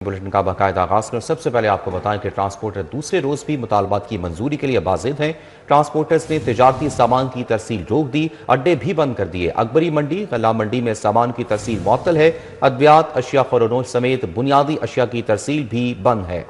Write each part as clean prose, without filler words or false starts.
Bulletin का बाकायदा आगाज़ कर सबसे पहले आपको बताएं कि ट्रांसपोर्टर दूसरे रोज़ भी मुतालबात की मंजूरी के लिए बाज़िद हैं। ट्रांसपोर्टर्स ने तिजारती सामान की तरसील रोक दी, अड्डे भी बंद कर दिए। अकबरी मंडी, गल्ला मंडी में सामान की तरसील मुअत्तल है। अद्वियात, अशिया ख़ुरोनोश समेत बुनियादी अशिया की तरसील भी बंद है।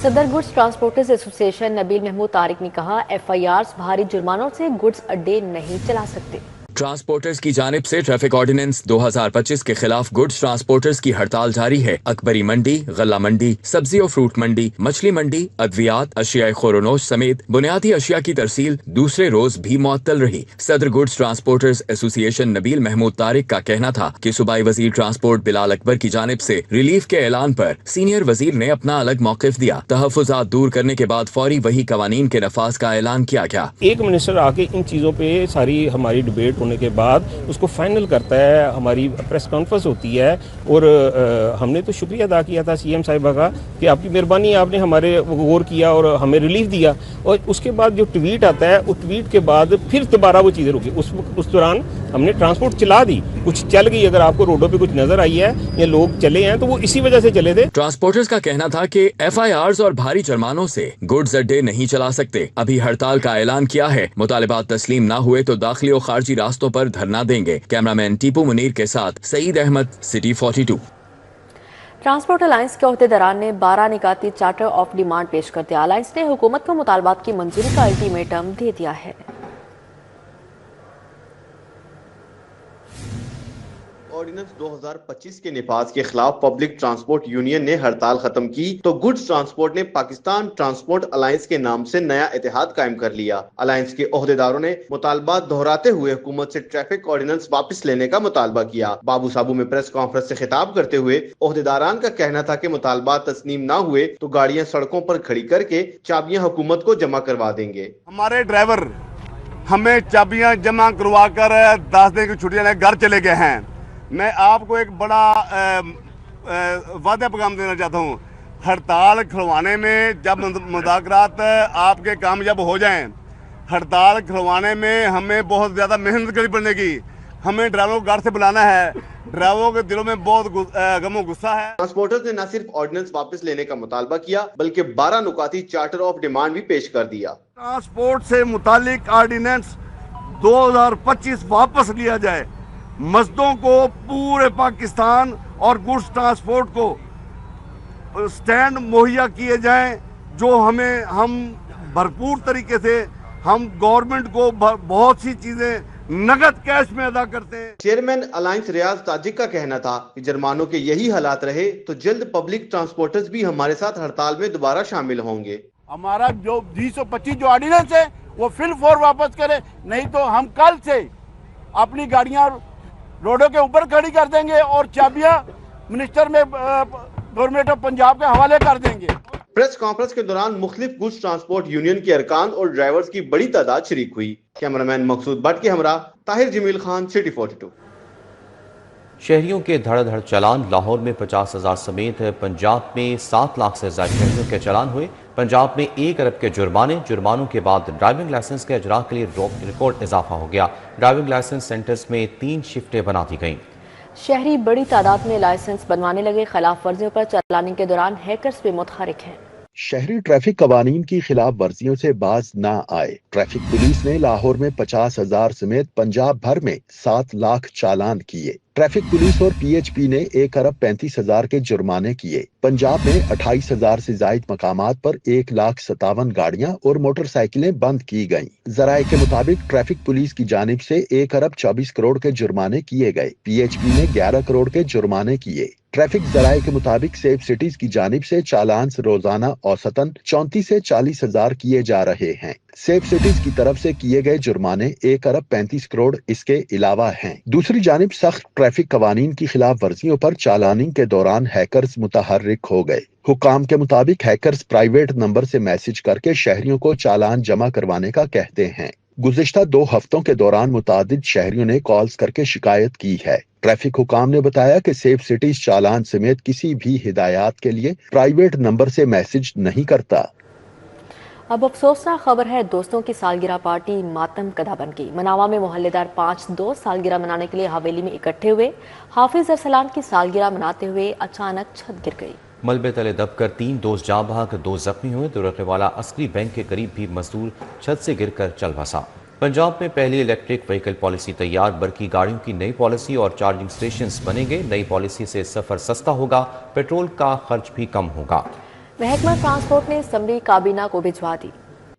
सदर goods transporters association Nabeel Mahmood Tariq ने कहा, FIRs भारी जुर्मानों से गुड्स अड्डे नहीं चला सकते। ट्रांसपोर्टर्स की जानिब से ट्रैफिक ऑर्डिनेंस 2025 के खिलाफ गुड्स ट्रांसपोर्टर्स की हड़ताल जारी है। अकबरी मंडी, गल्ला मंडी, सब्जी और फ्रूट मंडी, मछली मंडी, अद्वियात, अशिया ख़ुरोनोश समेत बुनियादी अशिया की तरसील दूसरे रोज भी मुअत्तल रही। सदर goods transporters association Nabeel Mahmood Tariq का कहना था कि सूबाई वजीर ट्रांसपोर्ट बिलाल अकबर की जानिब से रिलीफ के ऐलान पर सीनियर वजीर ने अपना अलग मौकिफ दिया। तहफ़्फ़ुज़ात दूर करने के बाद फौरी वही कवानीन के नफाज का ऐलान किया गया। एक मिनिस्टर आके इन चीज़ों पे सारी हमारी डिबेट होने के बाद उसको फाइनल करता है, हमारी प्रेस कॉन्फ्रेंस होती है और हमने तो शुक्रिया अदा किया था CM साहिबा का कि आपकी मेहरबानी, आपने हमारे गौर किया और हमें रिलीफ दिया। और उसके बाद जो ट्वीट आता है, उस ट्वीट के बाद फिर दोबारा वो चीज़ें रुकी। उस दौरान हमने ट्रांसपोर्ट चला दी, कुछ चल गई। अगर आपको रोडों पे कुछ नजर आई है या लोग चले हैं तो वो इसी वजह से चले थे। ट्रांसपोर्टर्स का कहना था कि FIRs और भारी जुर्मानों से गुड्स अड्डे नहीं चला सकते। अभी हड़ताल का ऐलान किया है। मुतालिबात तस्लीम ना हुए तो दाखिली और खारजी रास्तों पर धरना देंगे। कैमरामैन टीपू मुनीर के साथ Saeed Ahmed, city 42। Transport alliance के अहदेदारान ने 12 निकाती चार्टर ऑफ डिमांड पेश कर दिया। अलायंस ने हुकूमत को मुतालबात की मंजूरी का अल्टीमेटम दे दिया है। ऑर्डिनेंस 2025 के निफाज के खिलाफ पब्लिक ट्रांसपोर्ट यूनियन ने हड़ताल खत्म की तो गुड्स ट्रांसपोर्ट ने पाकिस्तान ट्रांसपोर्ट अलायंस के नाम से नया इत्तेहाद कायम कर लिया। अलायंस के ओहदेदारों ने मुतालबात दोहराते हुए हुकूमत से ट्रैफिक ऑर्डिनेंस वापस लेने का मुतालबा किया। बाबू साबू में प्रेस कॉन्फ्रेंस से खिताब करते हुए ओहदेदारान का कहना था कि मुतालबात तस्लीम ना हुए तो गाड़ियां सड़कों पर खड़ी करके चाबियां हुकूमत को जमा करवा देंगे। हमारे ड्राइवर हमें चाबियां जमा करवा कर 10 दिन की छुट्टियां लेकर घर चले गए हैं। मैं आपको एक बड़ा वादा पैगाम देना चाहता हूँ। हड़ताल खुलवाने में जब मुज़ाकरात आपके कामयाब हो जाएं, हड़ताल खुलवाने में हमें बहुत ज़्यादा मेहनत करनी पड़ेगी। हमें ड्राइवरों को घर से बुलाना है। ड्राइवरों के दिलों में बहुत गमो गुस्सा है। ट्रांसपोर्टर्स ने न सिर्फ ऑर्डिनेंस वापस लेने का मुतालबा किया बल्कि 12 नुकाती चार्टर ऑफ डिमांड भी पेश कर दिया। ट्रांसपोर्ट से मुतालिक ऑर्डिनेंस 2025 वापस लिया जाए। मजदूरों को पूरे पाकिस्तान और गुड्स ट्रांसपोर्ट को स्टैंड मुहैया किए जाएं जो हम भरपूर तरीके से हम गवर्नमेंट को बहुत सी चीजें नगद कैश में अदा करते हैं। चेयरमैन अलायंस रियाज ताजिक का कहना था कि जुर्मानों के यही हालात रहे तो जल्द पब्लिक ट्रांसपोर्टर्स भी हमारे साथ हड़ताल में दोबारा शामिल होंगे। हमारा जो 2025 जो ऑर्डिनेंस है वो फिल फॉर वापस करे, नहीं तो हम कल से अपनी गाड़ियां रोडों के ऊपर खड़ी कर देंगे और चाबियां मिनिस्टर में गवर्नमेंट ऑफ पंजाब के हवाले कर देंगे। प्रेस कॉन्फ्रेंस के दौरान मुख्तलिफ गुड्स ट्रांसपोर्ट यूनियन के अरकान और ड्राइवर्स की बड़ी तादाद शरीक हुई। कैमरामैन मकसूद भट्ट के हमरा ताहिर जमील खान, सिटी 42। शहरियों के धड़ाधड़ चालान। लाहौर में 50,000 समेत पंजाब में 7 लाख से ज्यादा शहरियों के चालान हुए। पंजाब में 1 अरब के जुर्मानों के बाद ड्राइविंग लाइसेंस के अजरा के लिए रिकॉर्ड इजाफा हो गया। ड्राइविंग लाइसेंस सेंटर्स में 3 शिफ्टें बना दी गईं। शहरी बड़ी तादाद में लाइसेंस बनवाने लगे। खिलाफ वर्जियों पर चालानी के दौरान हैकर्स भी मुतहरिक हैं। शहरी ट्रैफिक कवानीन की खिलाफ वर्जियों से बाज ना आए। ट्रैफिक पुलिस ने लाहौर में 50,000 समेत पंजाब भर में 7 लाख चालान किए। ट्रैफिक पुलिस और PHP ने 1 अरब 35,000 के जुर्माने किए। पंजाब में 28,000 से जायद मकामात पर 1,57,000 गाड़ियां और मोटरसाइकिलें बंद की गयी। जराये के मुताबिक ट्रैफिक पुलिस की जानिब से 1 अरब 24 करोड़ के जुर्माने किए गए। PHP ने 11 करोड़ के जुर्माने किए। ट्रैफिक जराये के मुताबिक सेफ सिटीज की जानिब से चालान रोजाना औसतन 34 से 40,000 किए जा रहे हैं। सेफ सिटीज की तरफ से किए गए जुर्माने 1 अरब 35 करोड़ इसके अलावा हैं। दूसरी जानिब सख्त ट्रैफिक कवानीन की खिलाफ वर्जियों पर चालानी के दौरान हैकर्स मुतहर्रिक हो गए। हुकाम के मुताबिक हैकर्स प्राइवेट नंबर से मैसेज करके शहरियों को चालान जमा करवाने का कहते हैं। गुज़िश्ता 2 हफ्तों के दौरान मुतादिद शहरियों ने कॉल्स करके शिकायत की है। ट्रैफिक हुकाम ने बताया कि सेफ सिटीज चालान समेत किसी भी हिदायत के लिए प्राइवेट नंबर से मैसेज नहीं करता। अब अफसोसनाक खबर है, दोस्तों की सालगिरह पार्टी मातम कदा बन गई। मनावा में मोहल्लेदार 5 दोस्त सालगिरह मनाने के लिए हवेली में इकट्ठे हुए। हाफिज अरसलान की सालगिरह मनाते हुए अचानक छत गिर गई। मलबे तले दबकर 3 दोस्त जाँ बहक 2 जख्मी हुए तो रखवाला अस्करी बैंक के करीब भी मजदूर छत से गिरकर चल बसा। पंजाब में पहली इलेक्ट्रिक व्हीकल पॉलिसी तैयार, बरकी गाड़ियों की नई पॉलिसी और चार्जिंग स्टेशंस बनेंगे। नई पॉलिसी से सफर सस्ता होगा, पेट्रोल का खर्च भी कम होगा। महकमा ट्रांसपोर्ट ने असम्बली काबीना को भिजवा दी।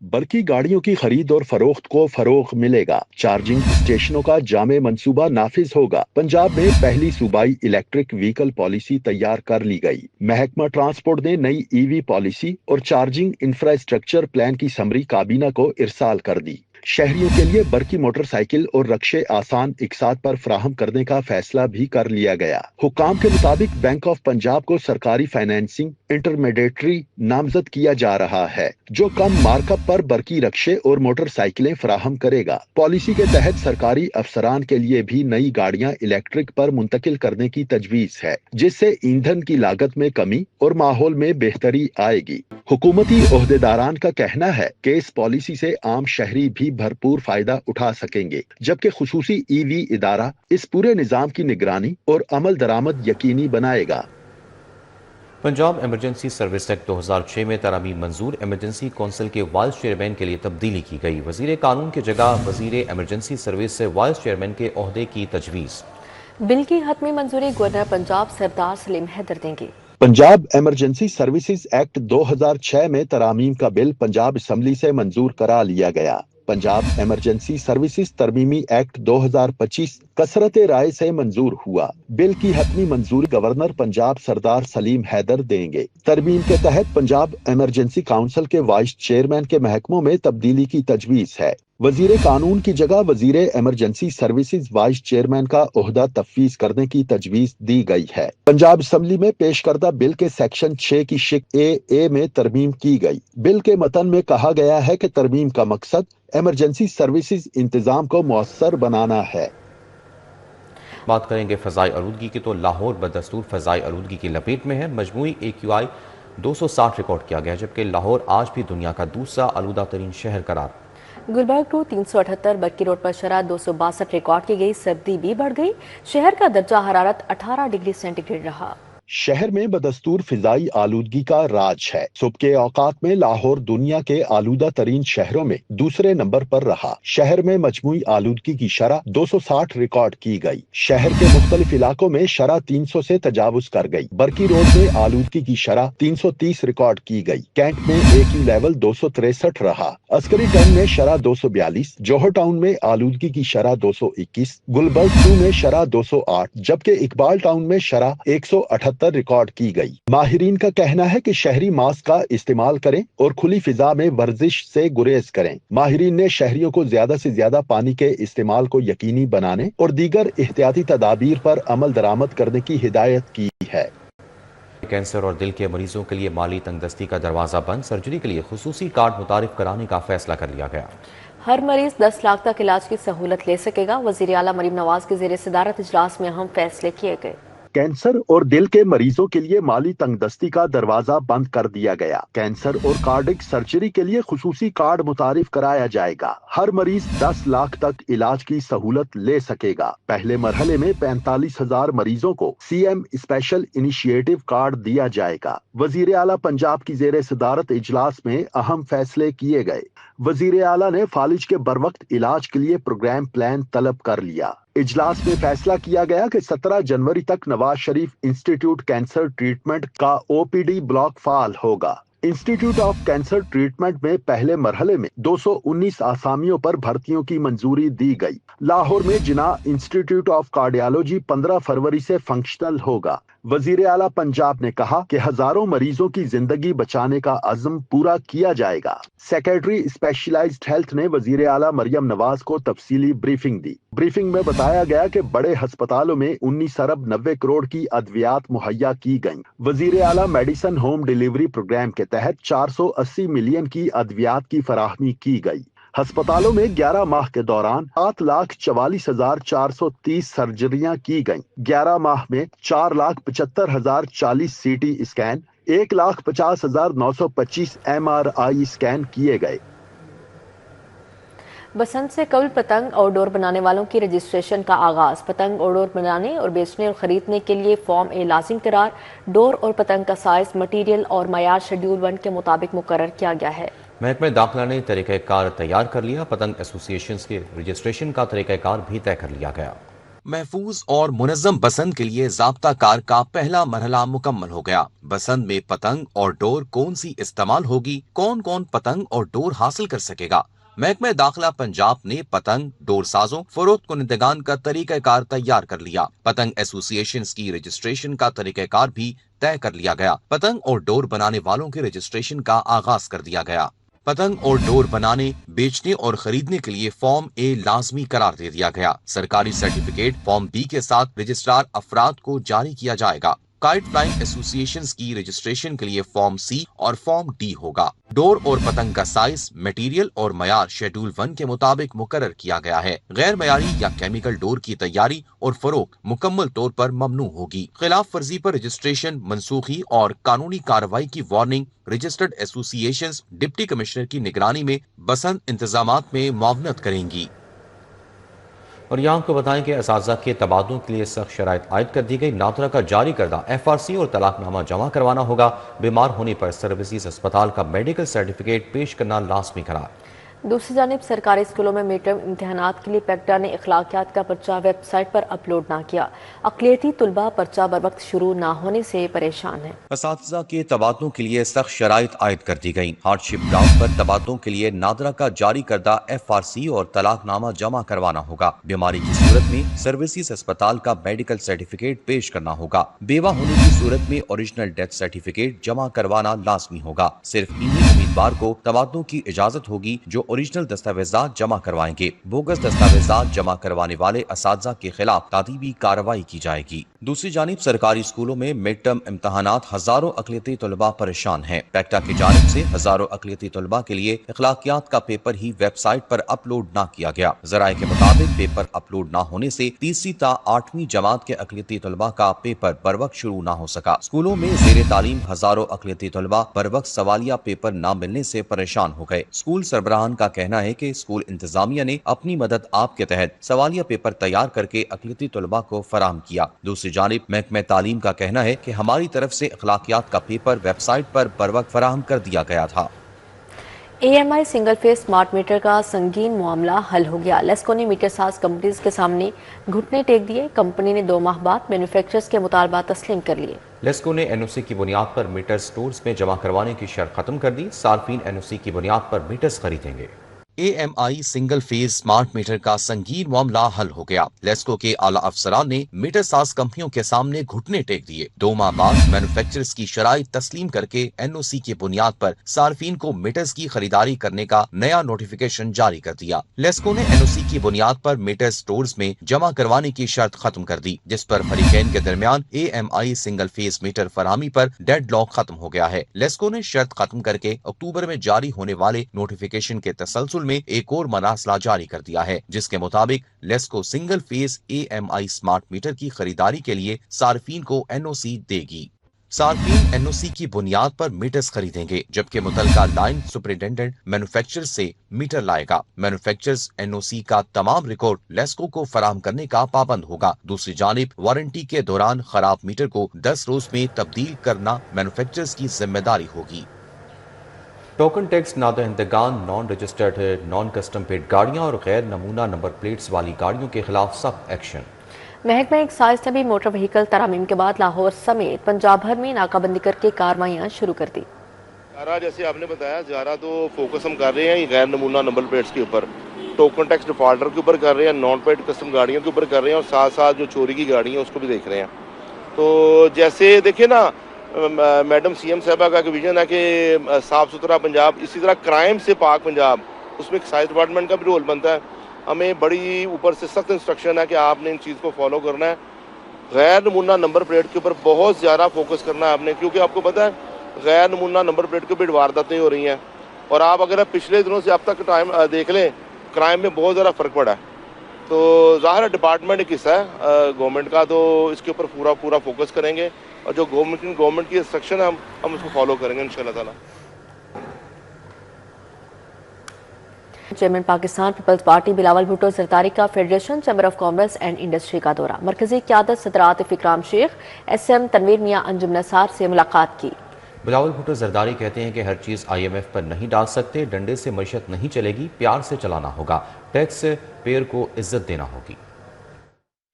बरकी गाड़ियों की खरीद और फरोख्त को फरोग मिलेगा। चार्जिंग स्टेशनों का जामे मंसूबा नाफिज होगा। पंजाब में पहली सूबाई इलेक्ट्रिक व्हीकल पॉलिसी तैयार कर ली गई। महकमा ट्रांसपोर्ट ने नई ईवी पॉलिसी और चार्जिंग इंफ्रास्ट्रक्चर प्लान की समरी काबीना को इरसाल कर दी। शहरियों के लिए बरकी मोटरसाइकिल और रक्शे आसान इकसात पर फराहम करने का फैसला भी कर लिया गया। हुकाम के मुताबिक बैंक ऑफ पंजाब को सरकारी फाइनेंसिंग इंटरमीडिएटरी नामजद किया जा रहा है, जो कम मार्कअप पर बरकी रक्शे और मोटरसाइकिलें फराहम करेगा। पॉलिसी के तहत सरकारी अफसरान के लिए भी नई गाड़ियां इलेक्ट्रिक पर मुंतकिल करने की तजवीज है, जिससे ईंधन की लागत में कमी और माहौल में बेहतरी आएगी। हुकूमती ओहदेदारान का कहना है कि इस पॉलिसी से आम शहरी भी भरपूर फायदा उठा सकेंगे, जबकि खुसूसी ईवी इदारा इस पूरे निजाम की निगरानी और अमल दरामद यकीनी बनाएगा। पंजाब इमरजेंसी सर्विस एक्ट 2006 में तरमीम मंजूर, इमरजेंसी कौंसिल के वाइस चेयरमैन के लिए तब्दीली की गई। वजीर कानून की जगह वजीर इमरजेंसी सर्विस से वाइस चेयरमैन के ओहदे की तजवीज़। बिल की हतमी मंजूरी गवर्नर पंजाब सरदार सलीम हैदर देंगे। पंजाब इमरजेंसी सर्विसेज एक्ट 2006 में तरामीम का बिल पंजाब असम्बली से मंजूर करा लिया गया। पंजाब इमरजेंसी सर्विसेज तरमीमी एक्ट 2025 कसरत राय से मंजूर हुआ। बिल की हतमी मंजूरी गवर्नर पंजाब सरदार सलीम हैदर देंगे। तरमीम के तहत पंजाब इमरजेंसी काउंसिल के वाइस चेयरमैन के महकमों में तब्दीली की तजवीज है। वजीर कानून की जगह वजीर इमरजेंसी सर्विसेज वाइस चेयरमैन का ओहदा तफवीज करने की तजवीज दी गई है। पंजाब असम्बली में पेश करदा बिल के सेक्शन 6 की शिक ए में तरमीम की गई। बिल के मतन में कहा गया है कि तरमीम का मकसद इमरजेंसी सर्विसेज इंतजाम को मौसर बनाना है। बात करेंगे फजाई आलूदगी की, तो लाहौर बदस्तूर फजाई आलूदगी की लपेट में है। मजमूई AQI 260 रिकॉर्ड किया गया, जबकि लाहौर आज भी दुनिया का दूसरा आलूदा तरीन शहर करार। गुलबर्ग टू 378 बरकी रोड पर शरह 262 रिकॉर्ड की गई। सर्दी भी बढ़ गई। शहर का दर्जा हरारत 18 डिग्री सेंटीग्रेड रहा। शहर में बदस्तूर फिजाई आलूदगी का राज है। सुबह के औकात में लाहौर दुनिया के आलूदा तरीन शहरों में दूसरे नंबर पर रहा। शहर में मजमूई आलूदगी की शरह 260 रिकॉर्ड की गई। शहर के मुख्तलिफ इलाकों में शरह 300 से तजावुज कर गई। बरकी रोड में आलूदगी की शरह 330 रिकॉर्ड की गई। कैंट में AQ लेवल 263 रहा। अस्करी टन में शरह 242, जोहर टाउन में आलूदगी की शरह 221, गुलबर्ग 2 में शरह 208, जबकि इकबाल टाउन में शरह 178 रिकॉर्ड की गई। माहिरीन का कहना है कि शहरी मास्क का इस्तेमाल करें और खुली फिजा में वर्जिश से गुरेज करें। माहिरीन ने शहरियों को ज्यादा से ज्यादा पानी के इस्तेमाल को यकीनी बनाने और दीगर एहतियाती तदाबीर पर अमल दरामद करने की हिदायत की है। कैंसर और दिल के मरीजों के लिए माली तंगदस्ती का दरवाजा बंद, सर्जरी के लिए खुसूसी कार्ड मुतारिफ कराने का फैसला कर लिया गया। हर मरीज 10 लाख तक इलाज की सहूलत ले सकेगा। वजीर आला मरीम नवाज के ज़ेरे सदारत इजलास में अहम फैसले किए गए। कैंसर और दिल के मरीजों के लिए माली तंगदस्ती का दरवाजा बंद कर दिया गया। कैंसर और कार्डिक सर्जरी के लिए खुसूसी कार्ड मुतारिफ कराया जाएगा। हर मरीज 10 लाख तक इलाज की सहूलत ले सकेगा। पहले मरहले में 45,000 मरीजों को CM स्पेशल इनिशिएटिव कार्ड दिया जाएगा। वजीर आला पंजाब की जेर सदारत इजलास में अहम फैसले किए गए। वजीर आला ने फालिज के बरवक्त इलाज के लिए प्रोग्राम प्लान तलब कर लिया। इजलास में फैसला किया गया कि 17 जनवरी तक Nawaz Sharif institute cancer treatment का OPD ब्लॉक फाल होगा। इंस्टीट्यूट ऑफ कैंसर ट्रीटमेंट में पहले मरहले में 219 आसामियों पर भर्तियों की मंजूरी दी गई। लाहौर में जिना इंस्टीट्यूट ऑफ कार्डियोलॉजी 15 फरवरी से फंक्शनल होगा। वजीर आला पंजाब ने कहा कि हजारों मरीजों की जिंदगी बचाने का अज़्म पूरा किया जाएगा। सेक्रेटरी स्पेशलाइज्ड हेल्थ ने वजीर आला मरियम नवाज को तफसीली ब्रीफिंग दी। ब्रीफिंग में बताया गया कि बड़े अस्पतालों में 19 अरब 90 करोड़ की अद्वियात मुहैया की गयी। वजीर आला मेडिसिन होम डिलीवरी प्रोग्राम के तहत 480 मिलियन की अद्वियात की फराहमी की गई। अस्पतालों में 11 माह के दौरान 7,44,430 सर्जरियां की गईं। 11 माह में 4,75,040 CT स्कैन, 1,50,925 MRI स्कैन किए गए। बसंत से कबल पतंग और डोर बनाने वालों की रजिस्ट्रेशन का आगाज। पतंग और डोर बनाने और बेचने और खरीदने के लिए फॉर्म ए लाजिम करार। डोर और पतंग का साइज, मटीरियल और मयार शेड्यूल 1 के मुताबिक मुकर्रर किया गया है। महकमे दाखिला ने तरीक़ाकार तैयार कर लिया। पतंग एसोसिएशन के रजिस्ट्रेशन का तरीक़ाकार भी तय कर लिया गया। महफूज और मुनज़्ज़म बसंत के लिए ज़ाब्ता कार का पहला मरहला मुकम्मल हो गया। बसंत में पतंग और डोर कौन सी इस्तेमाल होगी, कौन कौन पतंग और डोर हासिल कर सकेगा। महकमे दाखिला पंजाब ने पतंग डोर साजों फरोख्त कुनिंदगान का तरीक़ाकार तैयार कर लिया। पतंग एसोसिएशन की रजिस्ट्रेशन का तरीक़ाकार भी तय कर लिया गया। पतंग और डोर बनाने वालों के रजिस्ट्रेशन का आगाज कर दिया गया। पतंग और डोर बनाने, बेचने और खरीदने के लिए फॉर्म ए लाजमी करार दे दिया गया। सरकारी सर्टिफिकेट फॉर्म बी के साथ रजिस्ट्रार अफराद को जारी किया जाएगा। काइट फ्लाइंग एसोसिएशंस की रजिस्ट्रेशन के लिए फॉर्म सी और फॉर्म डी होगा। डोर और पतंग का साइज, मटेरियल और मयार शेड्यूल 1 के मुताबिक मुकर्रर किया गया है। गैर मयारी या केमिकल डोर की तैयारी और फरोख्त मुकम्मल तौर पर ममनू होगी। खिलाफ वर्जी पर रजिस्ट्रेशन, मनसूखी और कानूनी कार्रवाई की warning registered associations deputy commissioner की निगरानी में बसंत इंतजामात में मुआवनत करेंगी। और यहाँ आपको बताएं कि असातिज़ा के तबादलों के लिए सख्त शराइत आयद कर दी गई। नादरा का जारी करदा FRC और तलाकनामा जमा करवाना होगा। बीमार होने पर सर्विसेज अस्पताल का मेडिकल सर्टिफिकेट पेश करना लाजमी करार। दूसरी जानिब सरकारी स्कूलों में मिड टर्म इम्तहानात के लिए पैक्टा ने अखलाकियात का पर्चा वेबसाइट पर अपलोड ना किया। अक़लियती तुलबा पर्चा बर वक्त शुरू ना होने से परेशान है। असातिज़ा के तबादलों के लिए सख्त शराइत आयद कर दी गई। हार्डशिप ग्राउंड पर तबादलों के लिए नादरा का जारी करदा FRC और तलाकनामा जमा करवाना होगा। बीमारी की सूरत में सर्विसेज अस्पताल का मेडिकल सर्टिफिकेट पेश करना होगा। बेवा होने की सूरत में ओरिजिनल डेथ सर्टिफिकेट जमा करवाना लाजमी होगा। सिर्फ इन्हीं उम्मीदवार को तबादलों की इजाजत होगी जो ओरिजिनल दस्तावेजात जमा करवाएंगे। बोगस दस्तावेजात जमा करवाने वाले असातिज़ा के खिलाफ तादीबी कार्रवाई की जाएगी। दूसरी जानिब सरकारी स्कूलों में मिड टर्म इम्तहानात हजारों अक़लियती तलबा परेशान हैं। पैक्टा की जानिब से हजारों अक़लियती तलबा के लिए अखलाकियात का पेपर ही वेबसाइट पर अपलोड ना किया गया। ज़राए के मुताबिक पेपर अपलोड ना होने से तीसरी ता 8वीं जमात के अक़लियती तलबा का पेपर बर वक्त शुरू ना हो सका। स्कूलों में ज़ेरे तालीम हजारों अक़लियती तलबा बर वक्त सवालिया पेपर ना मिलने से परेशान हो गए। स्कूल सरबराहान का कहना है कि स्कूल इंतजामिया ने अपनी मदद आप के तहत सवालिया पेपर तैयार करके अक़लियती तलबा को फराहम किया। दूसरी जानिब महकमे तालीम का कहना है कि हमारी तरफ से अखलाकियात का पेपर वेबसाइट पर बर वक्त फराहम कर दिया गया था। AMI single phase smart meter का संगीन मामला हल हो गया। लेस्को ने मीटर साज कंपनीज के सामने घुटने टेक दिए। कंपनी ने 2 माह बाद मैन्युफैक्चरर्स के मुतालबात तस्लीम कर लिए। लेस्को ने NOC की बुनियाद पर मीटर स्टोर्स में जमा करवाने की शर्त खत्म कर दी। सार्फिन NOC की बुनियाद पर मीटर्स खरीदेंगे। AMI single phase smart meter का संगीन मामला हल हो गया। लेस्को के आला अफसरान ने मीटर साज कंपनियों के सामने घुटने टेक दिए। 2 माह बाद मैन्युफैक्चरर्स की शराइत तस्लीम करके NOC की बुनियाद पर सार्फिन को मीटर्स की खरीदारी करने का नया नोटिफिकेशन जारी कर दिया। लेस्को ने NOC की बुनियाद पर मीटर स्टोर्स में जमा करवाने की शर्त खत्म कर दी, जिस पर फरीकैन के दरमियान AMI सिंगल फेज मीटर फराहमी पर डेड लॉक खत्म हो गया है। लेस्को ने शर्त खत्म करके अक्टूबर में जारी होने वाले नोटिफिकेशन के तसलसल में एक और मरासला जारी कर दिया है, जिसके मुताबिक LESCO single phase AMI smart meter की खरीदारी के लिए सार्फिन को NOC देगी। सार्फिन NOC की बुनियाद पर मीटर्स खरीदेंगे, जबकि मुतलका लाइन सुपरिटेंडेंट मैन्युफैक्चरर से मीटर लाएगा। मैन्युफैक्चरर्स NOC का तमाम रिकॉर्ड लेस्को को फराहम करने का पाबंद होगा। दूसरी जानिब वारंटी के दौरान खराब मीटर को 10 रोज में तब्दील करना मैन्युफैक्चरर्स की जिम्मेदारी होगी। टोकन टैक्स नादहिंदगान, non registered, non custom paid गाड़ियां और गैर नमूना नंबर प्लेट्स वाली गाड़ियों के खिलाफ सख्त एक्शन। महकमा एक्साइज ने भी मोटर व्हीकल तरामीम के बाद लाहौर समेत पंजाब भर में नाकाबंदी करके कार्रवाइयां शुरू कर दी। जैसे आपने बताया, ज़्यादा तो फोकस हम कर रहे हैं गैर नमूना नंबर प्लेट्स के ऊपर, टोकन टैक्स डिफॉल्टर के ऊपर कर रहे हैं, नॉन पेड कस्टम गाड़ियों के ऊपर कर रहे हैं, और साथ साथ जो चोरी की गाड़ी है उसको भी देख रहे हैं। तो जैसे देखिए ना, मैडम CM साहबा का विजन है कि साफ़ सुथरा पंजाब, इसी तरह क्राइम से पाक पंजाब, उसमें एक्साइज डिपार्टमेंट का भी रोल बनता है। हमें बड़ी ऊपर से सख्त इंस्ट्रक्शन है कि आपने इन चीज़ को फॉलो करना है। गैर नमूना नंबर प्लेट के ऊपर बहुत ज़्यादा फोकस करना है आपने, क्योंकि आपको पता है गैर नमूना नंबर प्लेट के ऊपर वारदातें हो रही हैं, और आप अगर पिछले दिनों से अब तक टाइम देख लें, क्राइम में बहुत ज़्यादा फ़र्क पड़ा है। तो ज़ाहिर डिपार्टमेंट एक हिस्सा है गवर्नमेंट का, तो इसके ऊपर पूरा फोकस करेंगे, और जो गवर्नमेंट की इंस्ट्रक्शन है हम उसको फॉलो करेंगे इंशाअल्लाह ताला। چیئرمین پاکستان پیپلز پارٹی بلاول بھٹو زرداری کا federation chamber of commerce and industry کا دورہ، مرکزی قیادت صدر عاطف اکرام شیخ، ایس ایم تنویر میاں انجم نثار سے ملاقات کی۔ بلاول بھٹو زرداری کہتے ہیں کہ ہر چیز IMF پر نہیں ڈال سکتے، ڈنڈے سے معیشت نہیں چلے گی، پیار سے چلانا ہوگا، ٹیکس پیئر کو عزت دینا ہوگی۔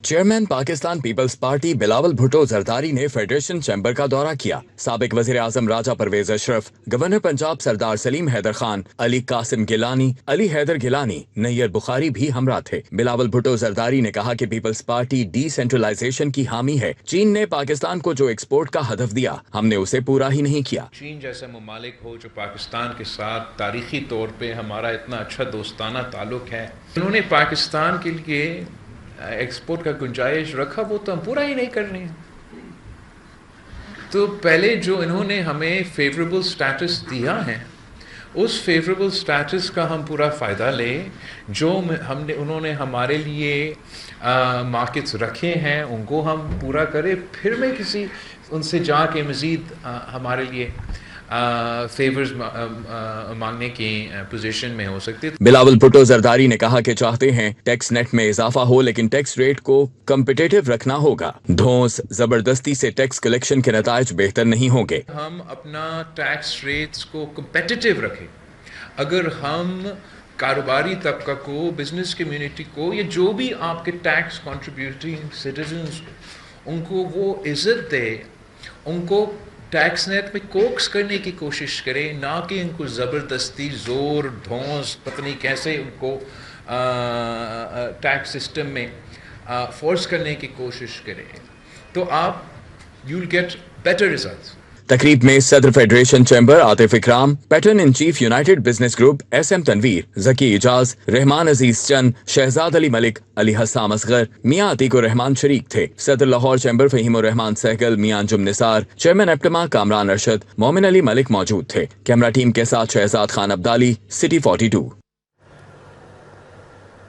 چیئرمین پاکستان پیپلز پارٹی بلاول بھٹو زرداری نے فیڈریشن چیمبر کا دورہ کیا۔ سابق وزیر اعظم راجہ پرویز اشرف، گورنر پنجاب سردار سلیم حیدر خان، علی قاسم گیلانی، علی حیدر گیلانی، نیر بخاری بھی ہمراہ تھے۔ بلاول بھٹو زرداری نے کہا کہ پیپلز پارٹی ڈی سینٹرلائزیشن کی حامی ہے۔ چین نے پاکستان کو جو ایکسپورٹ کا ہدف دیا، ہم نے اسے پورا ہی نہیں کیا۔ چین جیسے ممالک ہو جو پاکستان کے ساتھ تاریخی طور پہ ہمارا اتنا اچھا دوستانہ تعلق ہے، انہوں نے پاکستان کے لیے ایکسپورٹ کا گنجائش رکھا، وہ تو ہم پورا ہی نہیں کر رہے ہیں۔ تو پہلے جو انہوں نے ہمیں فیوریبل سٹیٹس دیا ہے، اس فیوریبل سٹیٹس کا ہم پورا فائدہ لیں، جو انہوں نے ہمارے لیے مارکیٹس رکھے ہیں ان کو ہم پورا کریں، پھر میں کسی ان سے جا کے مزید ہمارے لیے فیورز مانگنے کی پوزیشن میں ہو سکتی ہے۔ بلاول بھٹو زرداری نے کہا کہ چاہتے ہیں ٹیکس نیٹ میں اضافہ ہو، لیکن ٹیکس ریٹ کو کمپٹیٹیو رکھنا ہوگا۔ دھونس زبردستی سے ٹیکس کلیکشن کے نتائج بہتر نہیں ہوں گے۔ ہم اپنا ٹیکس ریٹس کو کمپیٹیٹیو رکھیں۔ اگر ہم کاروباری طبقہ کو، بزنس کمیونٹی کو، یا جو بھی آپ کے ٹیکس کنٹریبیوٹنگ سٹیزنز ان کو وہ عزت دے، ان کو ٹیکس نیٹ میں کوکس کرنے کی کوشش کرے، نہ کہ ان کو زبردستی زور دھونس پتہ نہیں کیسے ان کو ٹیکس سسٹم میں فورس کرنے کی کوشش کرے، تو آپ you will get better results. تقریب میں صدر federation chamber Atif Ikram, patron in chief United Business Group S M Tanveer, Zaki Ejaz, Rehman Aziz Chand, Shahzad علی ملک، علی حسام اصغر، میاں عتیق الرحمان شریک تھے۔ صدر لاہور چیمبر فہیم الرحمان سہگل، میاں انجم نثار، چیئرمین ایپٹما کامران ارشد، مومن علی ملک موجود تھے۔ کیمرہ ٹیم کے ساتھ شہزاد خان عبدالی، سٹی 42۔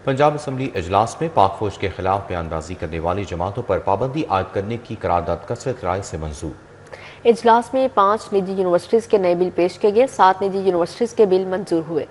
پنجاب اسمبلی اجلاس میں پاک فوج کے خلاف بیان بازی کرنے والی جماعتوں پر پابندی عائد کرنے کی قرارداد کثرت رائے سے منظور۔ اجلاس میں 5 نجی یونیورسٹیز کے نئے بل پیش کیے گئے، 7 نجی یونیورسٹیز کے بل منظور ہوئے۔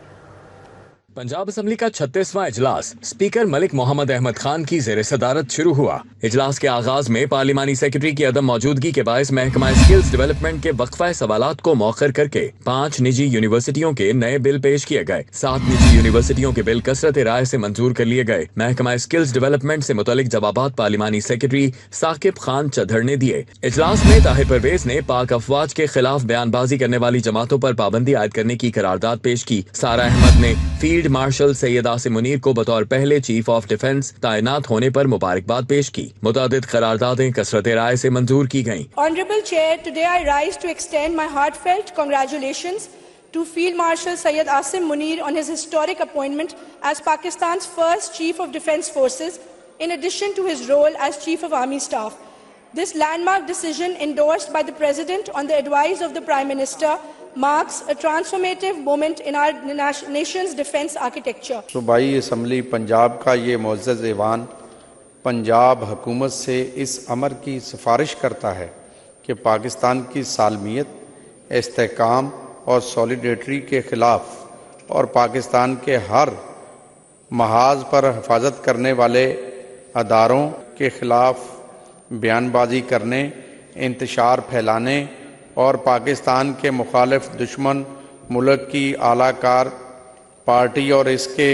پنجاب اسمبلی کا 36واں اجلاس اسپیکر ملک محمد احمد خان کی زیر صدارت شروع ہوا۔ اجلاس کے آغاز میں پارلیمانی سیکرٹری کی عدم موجودگی کے باعث محکمہ اسکلز ڈیولپمنٹ کے وقفہ سوالات کو مؤخر کر کے 5 نجی یونیورسٹیوں کے نئے بل پیش کیے گئے۔ 7 نجی یونیورسٹیوں کے بل کثرت رائے سے منظور کر لیے گئے۔ محکمہ اسکلز ڈیولپمنٹ سے متعلق جوابات پارلیمانی سیکرٹری ثاقب خان چدھر نے دیے۔ اجلاس میں طاہر پرویز نے پاک افواج کے خلاف بیان بازی کرنے والی جماعتوں پر پابندی عائد کرنے کی قرارداد پیش کی۔ سارہ احمد نے فیلڈ مارشل سید عاصم منیر کو بطور پہلے چیف آف ڈیفنس تعینات ہونے پر مبارکباد پیش کی۔ متعدد قراردادیں کثرت رائے سے منظور کی گئیں۔ Honorable Chair, today I rise to extend my heartfelt congratulations to Field Marshal Syed Asim Munir on his historic appointment as Pakistan's first Chief of Defence Forces, in addition to his role as Chief of Army Staff. This landmark decision, endorsed by the President on the advice of the Prime Minister, marks a transformative moment in our nation's defense architecture. صوبائی assembly Punjab کا یہ معزز ایوان پنجاب حکومت سے اس امر کی سفارش کرتا ہے کہ پاکستان کی سالمیت، استحکام اور سولیڈیٹری کے خلاف اور پاکستان کے ہر محاذ پر حفاظت کرنے والے اداروں کے خلاف بیان بازی کرنے، انتشار پھیلانے اور پاکستان کے مخالف دشمن ملک کی اعلیٰ کار پارٹی اور اس کے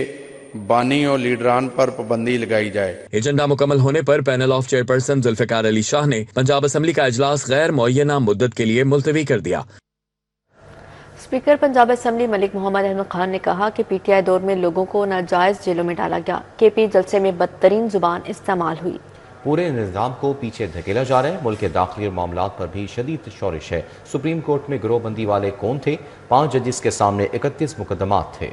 بانی اور لیڈران پر پابندی لگائی جائے۔ ایجنڈا مکمل ہونے پر panel of chairperson Zulfiqar Ali Shah نے پنجاب اسمبلی کا اجلاس غیر معینہ مدت کے لیے ملتوی کر دیا۔ اسپیکر پنجاب اسمبلی ملک محمد احمد خان نے کہا کہ پی ٹی آئی دور میں لوگوں کو ناجائز جیلوں میں ڈالا گیا۔ کے پی جلسے میں بدترین زبان استعمال ہوئی۔ پورے نظام کو پیچھے دھکیلا جا رہا ہے۔ ملک کے داخلی معاملات پر بھی شدید شورش ہے۔ سپریم کورٹ میں گروہ بندی والے کون تھے؟ 5 ججز کے سامنے 31 مقدمات تھے۔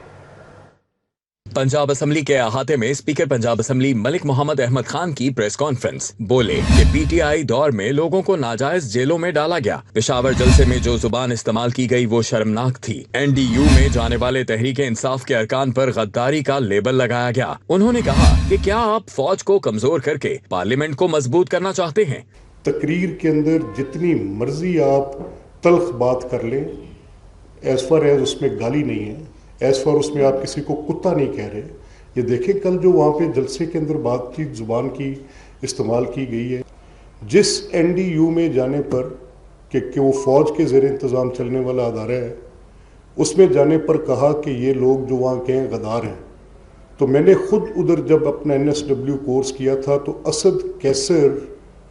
پنجاب اسمبلی کے احاطے میں اسپیکر پنجاب اسمبلی ملک محمد احمد خان کی پریس کانفرنس، بولے کہ پی ٹی آئی دور میں لوگوں کو ناجائز جیلوں میں ڈالا گیا۔ پشاور جلسے میں جو زبان استعمال کی گئی وہ شرمناک تھی۔ این ڈی یو میں جانے والے تحریک انصاف کے ارکان پر غداری کا لیبل لگایا گیا۔ انہوں نے کہا کہ کیا آپ فوج کو کمزور کر کے پارلیمنٹ کو مضبوط کرنا چاہتے ہیں؟ تقریر کے اندر جتنی مرضی آپ تلخ بات کر لیں، ایز فار ایز اس میں گالی نہیں ہے، एज फॉर उसमें आप किसी को कुत्ता नहीं कह रहे। ये देखें कल जो वहाँ पे जलसे के अंदर बातचीत जुबान की इस्तेमाल की गई है, जिस NDU में जाने पर कि वो फौज के ज़ेर इंतज़ाम चलने वाला अदारा है, उसमें जाने पर कहा कि ये लोग जो वहाँ के हैं गद्दार हैं। तो मैंने खुद उधर जब अपना NSW कोर्स किया था तो असद कैसर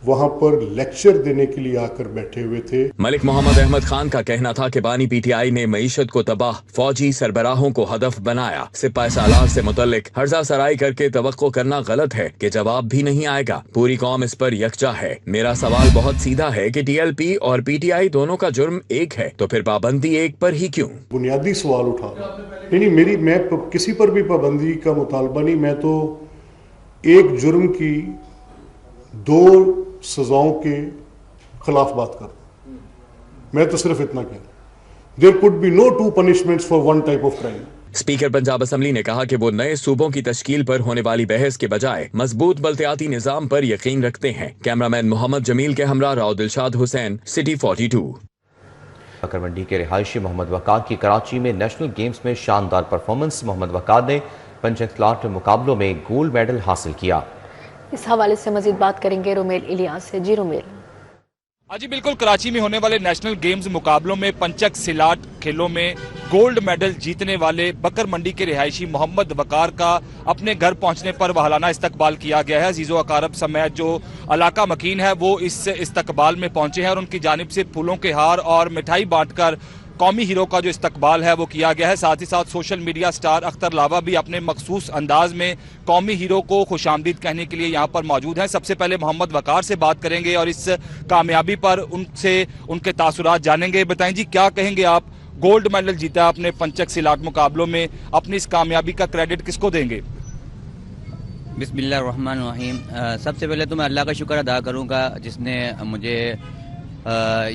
वहां पर लेक्चर देने के लिए आकर बैठे हुए थे। मलिक मोहम्मद अहमद खान का कहना था कि बानी PTI ने मईशत को तबाह, फौजी सरबराहों को हदफ बनाया। सिपाही सालार से मुतल्लिक हर्जा सराई करके तवक्को करना गलत है कि जवाब भी नहीं आएगा। पूरी कौम इस पर यकजा है। मेरा सवाल बहुत सीधा है कि TLP और PTI दोनों का जुर्म एक है, तो फिर पाबंदी एक पर ही क्यों? बुनियादी सवाल उठा नहीं, मैं किसी पर भी पाबंदी का मुतालबा नहीं, मैं तो एक जुर्म की 2 सजाओं के खिलाफ बात कर रहा हूं। मैं तो सिर्फ इतना कह रहा हूं, there could be no 2 punishments for 1 type of crime. Speaker Punjab assembly ने कहा कि वो नए सूबों की तश्कील पर होने वाली बहस के बजाय मजबूत बल्दियाती निजाम पर यकीन रखते हैं। कैमरामैन मोहम्मद जमील के हमरा राव दिलशाद हुसैन, सिटी 42। बकर मंडी के रिहायशी मोहम्मद वकार की कराची में नेशनल गेम्स में शानदार परफॉर्मेंस। मोहम्मद वकार ने पंचकलाट मुकाबलों में गोल्ड मेडल हासिल किया। इस हवाले से मजीद बात करेंगे रोमेल इलियास से। जी रोमेल। जी बिल्कुल, कराची में होने वाले नेशनल गेम्स मुकाबलों में पंचक सिलाट खेलों में गोल्ड मेडल जीतने वाले बकर मंडी के रिहायशी मोहम्मद वकार का अपने घर पहुंचने पर वहालाना इस्तकबाल किया गया है। अजीज़ो अकारब समेत जो इलाका मकीन है वो इस इस्तकबाल में पहुंचे हैं और उनकी जानिब से फूलों के हार और मिठाई बांटकर कौमी हीरो का जो इस्तकबाल है वो किया गया है। साथ ही साथ सोशल मीडिया स्टार अख्तर लावा भी अपने मखसूस अंदाज में कौमी हीरो को खुशामदीद कहने के लिए यहाँ पर मौजूद हैं। सबसे पहले मोहम्मद वकार से बात करेंगे और इस कामयाबी पर उनसे उनके तासुरात जानेंगे। बताएं जी, क्या कहेंगे आप? गोल्ड मेडल जीता आपने पंचक सिलाट मुकाबलों में, अपनी इस कामयाबी का क्रेडिट किसको देंगे? बिस्मिल्लाहिर्रहमानिर्रहीम। सबसे पहले तो मैं अल्लाह का शुक्र अदा करूँगा जिसने मुझे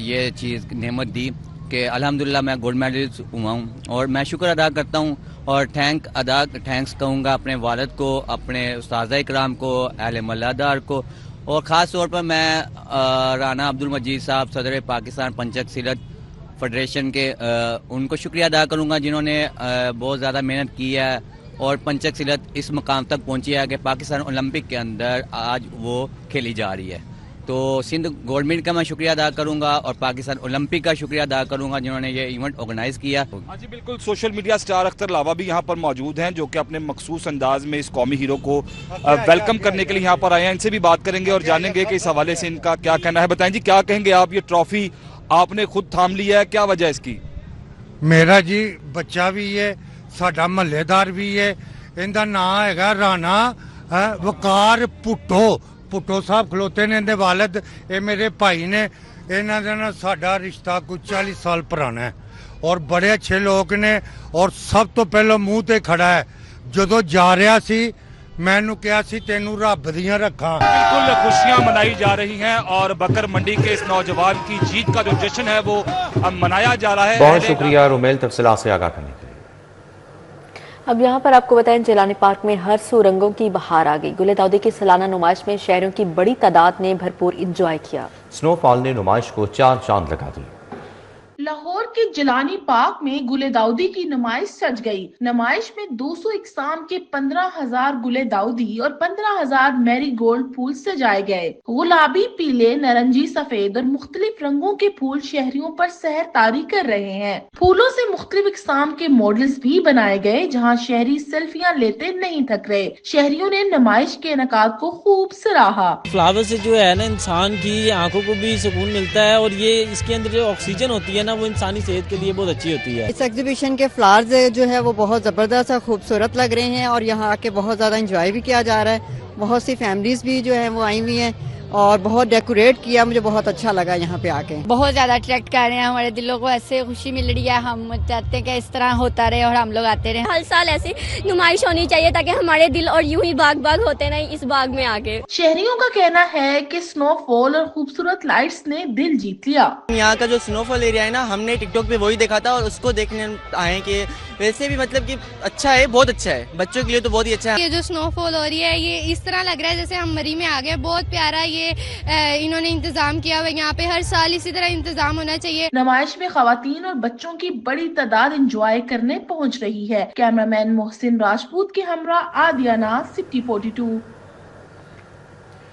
ये चीज़ नेमत दी कि अल्हम्दुलिल्लाह मैं गोल्ड मेडलिस्ट हुआ हूँ, और मैं शुक्र अदा करता हूँ और थैंक्स कहूँगा अपने वालिद को, अपने उस्ताद इकराम को, अहले मल्लादार को, और ख़ास तौर पर मैं राना अब्दुल मजीद साहब सदर पाकिस्तान पंचक सिलत फेडरेशन के उनको शुक्रिया अदा करूँगा जिन्होंने बहुत ज़्यादा मेहनत की है और पंचक सिलत इस मकाम तक पहुँची है कि पाकिस्तान ओलंपिक के अंदर आज वो खेली जा रही है। तो सिंध गवर्नमेंट का मैं शुक्रिया अदा करूंगा और पाकिस्तान ओलंपिक का शुक्रिया अदा करूंगा जिन्होंने ये इवेंट ऑर्गेनाइज किया। हाँ जी बिल्कुल, सोशल मीडिया स्टार अख्तर लावा भी यहाँ पर मौजूद हैं जो कि अपने मखसूस अंदाज में इस कौमी हीरो को वेलकम करने के लिए यहाँ पर आए हैं। इनसे भी बात करेंगे और जानेंगे कि इस हवाले से इनका क्या कहना है। बताएं जी, क्या कहेंगे आप? ये ट्रॉफी आपने खुद थाम ली है, क्या वजह इसकी? मेरा जी बच्चा भी है, साडा महल्लेदार भी है, इनका नाम है राना वकार पुट्टो साहब खलोते ने, इनके वालिद ये मेरे भाई ने, इन्हों का साडा रिश्ता कुछ 40 साल पुराना है और बड़े अच्छे लोग ने। और सब तो पहले मुंह ते खड़ा है, जदों जा रहा सी मैनू कहा सी तेनू रब दियां रखा। बिल्कुल खुशियां मनाई जा रही हैं और बकर मंडी के इस नौजवान की जीत का जो जश्न है वो मनाया जा रहा है। बहुत शुक्रिया रोमेल तफसीलात से आगाह करने के लिए। अब यहाँ पर आपको बताएं, जिलानी पार्क में हर सू रंगों की बहार आ गई। गुले दाऊदी की सालाना नुमाइश में शहरों की बड़ी तादाद ने भरपूर इंजॉय किया। स्नोफॉल ने नुमाइश को 4 चांद लगा दी। लाहौर के जिलानी पार्क में गुले दाऊदी की नुमाइश सज गई। नुमाइश में 200 इकसाम के 15,000 गुले दाऊदी और 15,000 मैरी गोल्ड फूल सजाए गए। गुलाबी, पीले, नारंगी, सफेद और मुख्तलिफ रंगों के फूल शहरियों पर सहर तारी कर रहे हैं। फूलों से मुख्तलिफ इकसाम के मॉडल्स भी बनाए गए जहाँ शहरी सेल्फियाँ लेते नहीं थक रहे। शहरियों ने नुमाइश के इनकाद को खूब सराहा। फ्लावर से जो है ना इंसान की आंखों को भी सुकून मिलता है और ये इसके अंदर जो ऑक्सीजन होती है वो इंसानी सेहत के लिए बहुत अच्छी होती है। इस एग्जीबिशन के फ्लावर्स जो है वो बहुत जबरदस्त और खूबसूरत लग रहे हैं और यहाँ आके बहुत ज्यादा एंजॉय भी किया जा रहा है। बहुत सी फैमिलीज भी जो है वो आई हुई हैं और बहुत डेकोरेट किया, मुझे बहुत अच्छा लगा यहाँ पे आके। बहुत ज्यादा अट्रैक्ट कर रहे हैं, हमारे दिलों को ऐसे खुशी मिल रही है। हम चाहते हैं कि इस तरह होता रहे और हम लोग आते रहे। हर साल ऐसी नुमाइश होनी चाहिए ताकि हमारे दिल और यूं ही बाग बाग होते रहे इस बाग में आके। शहरियों का कहना है कि स्नोफॉल और खूबसूरत लाइट्स ने दिल जीत लिया। यहाँ का जो स्नोफॉल एरिया है ना, हमने टिकटॉक पे वही देखा था और उसको देखने आए कि वैसे भी मतलब कि अच्छा है, बहुत अच्छा है, बच्चों के लिए तो बहुत ही अच्छा है। ये जो स्नोफॉल हो रही है ये इस तरह लग रहा है जैसे हम मरी में आ गए। बहुत प्यारा है, یہ انہوں نے انتظام کیا ہوا یہاں پہ ہر سال اسی طرح انتظام ہونا چاہیے. نمائش میں خواتین اور بچوں کی بڑی تعداد انجوائے کرنے پہنچ رہی ہے. کیمرہ مین محسن راجپوت کے ہمراہ عادیہ ناز، سٹی 42.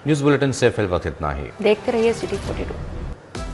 نیوز بلیٹن سے فی الوقت اتنا ہی. دیکھتے رہیے سٹی 42.